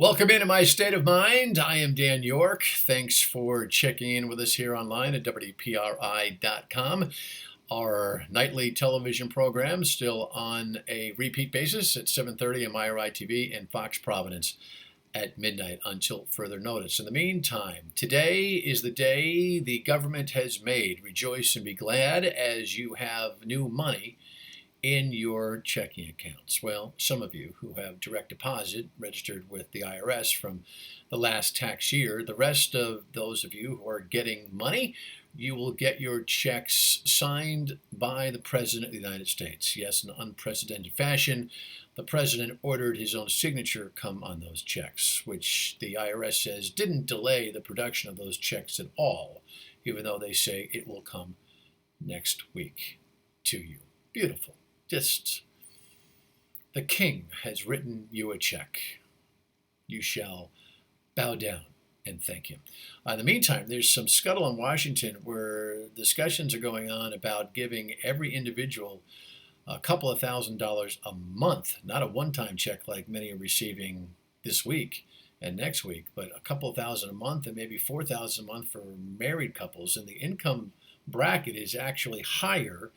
Welcome into my state of mind. I am Dan York. Thanks for checking in with us here online at WPRI.com. Our nightly television program still on a repeat basis at 7:30 on MyRI TV and Fox Providence at midnight until further notice. In the meantime, today is the day the government has made. Rejoice and be glad as you have new money in your checking accounts. Well, some of you who have direct deposit registered with the IRS from the last tax year, the rest of those of you who are getting money, you will get your checks signed by the President of the United States. Yes, in unprecedented fashion, the President ordered his own signature come on those checks, which the IRS says didn't delay the production of those checks at all, even though they say it will come next week to you. Beautiful. Just, the king has written you a check. You shall bow down and thank him. In the meantime, there's some scuttle in Washington where discussions are going on about giving every individual a couple of $1,000s a month, not a one-time check like many are receiving this week and next week, but a couple of thousand a month and maybe 4,000 a month for married couples. And the income bracket is actually higher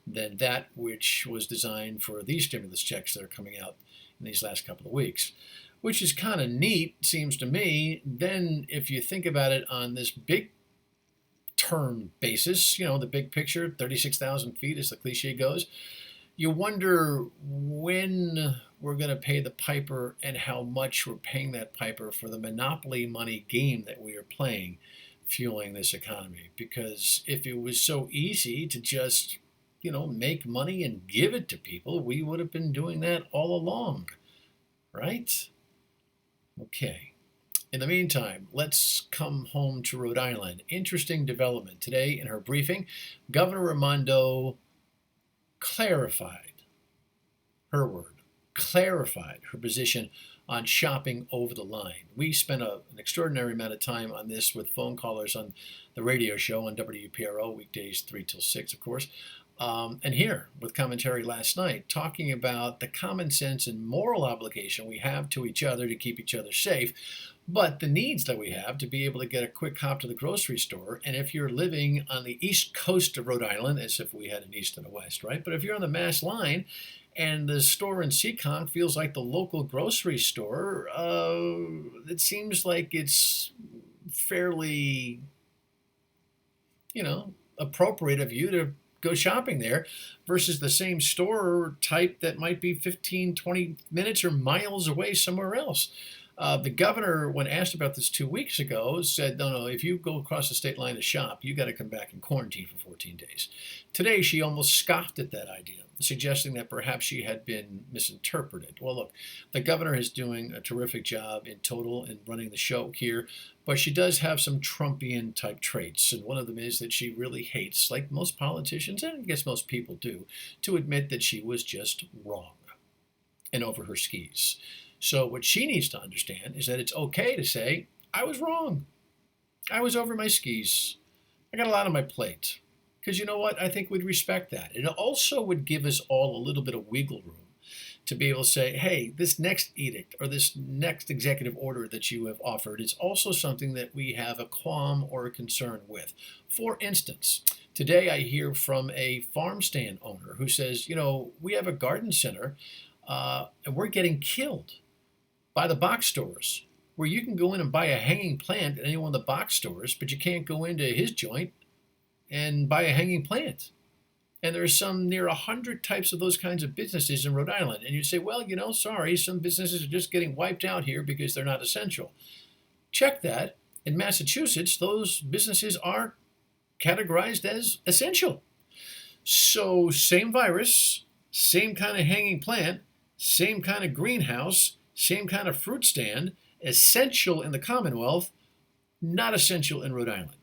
than that which was designed for these stimulus checks that are coming out in these last couple of weeks, which is kind of neat, seems to me. Then if you think about it on this big term basis, the big picture, 36,000 feet as the cliche goes, you wonder when we're going to pay the piper and how much we're paying that piper for the monopoly money game that we are playing, fueling this economy. Because if it was so easy to just make money and give it to people, we would have been doing that all along, right? Okay. In the meantime, let's come home to Rhode Island. Interesting development. Today in her briefing, Governor Raimondo clarified her position on shopping over the line. We spent an extraordinary amount of time on this with phone callers on the radio show on WPRO, weekdays 3 till 6, of course. And here with commentary last night, talking about the common sense and moral obligation we have to each other to keep each other safe, but the needs that we have to be able to get a quick hop to the grocery store. And if you're living on the east coast of Rhode Island, as if we had an east and a west, right? But if you're on the Mass line and the store in Seekonk feels like the local grocery store, it seems like it's fairly, appropriate of you to go shopping there versus the same store type that might be 15, 20 minutes or miles away somewhere else. The governor, when asked about this 2 weeks ago, said, no, if you go across the state line to shop, you got to come back and quarantine for 14 days. Today, she almost scoffed at that idea, suggesting that perhaps she had been misinterpreted. Well, look, the governor is doing a terrific job in total in running the show here, but she does have some Trumpian type traits. And one of them is that she really hates, like most politicians, and I guess most people do, to admit that she was just wrong and over her skis. So what she needs to understand is that it's okay to say, I was wrong. I was over my skis. I got a lot on my plate. Because you know what? I think we'd respect that. It also would give us all a little bit of wiggle room to be able to say, hey, this next edict or this next executive order that you have offered is also something that we have a qualm or a concern with. For instance, today I hear from a farm stand owner who says, we have a garden center and we're getting killed by the box stores, where you can go in and buy a hanging plant at any one of the box stores, but you can't go into his joint and buy a hanging plant. And there are some near 100 types of those kinds of businesses in Rhode Island. And you say, well, sorry, some businesses are just getting wiped out here because they're not essential. Check that. In Massachusetts, those businesses are categorized as essential. So same virus, same kind of hanging plant, same kind of greenhouse, same kind of fruit stand, essential in the Commonwealth, not essential in Rhode Island.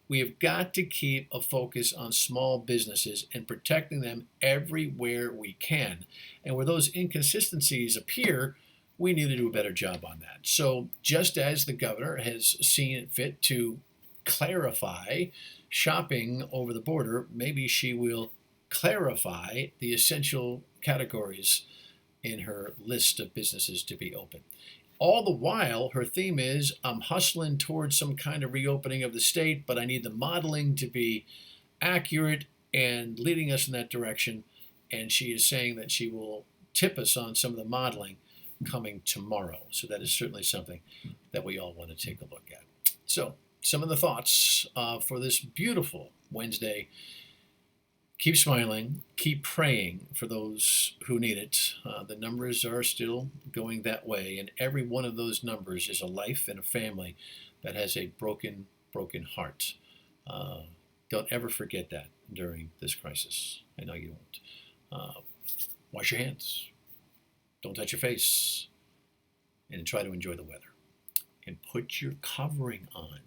We have got to keep a focus on small businesses and protecting them everywhere we can. And where those inconsistencies appear, we need to do a better job on that. So just as the governor has seen it fit to clarify shopping over the border, maybe she will clarify the essential categories in her list of businesses to be open. All the while, her theme is, I'm hustling towards some kind of reopening of the state, but I need the modeling to be accurate and leading us in that direction. And she is saying that she will tip us on some of the modeling coming tomorrow. So that is certainly something that we all want to take a look at. So, some of the thoughts for this beautiful Wednesday. Keep smiling, keep praying for those who need it. The numbers are still going that way, and every one of those numbers is a life and a family that has a broken heart. Uh, don't ever forget that during this crisis. I know you won't. Wash your hands, don't touch your face, and try to enjoy the weather. And put your covering on.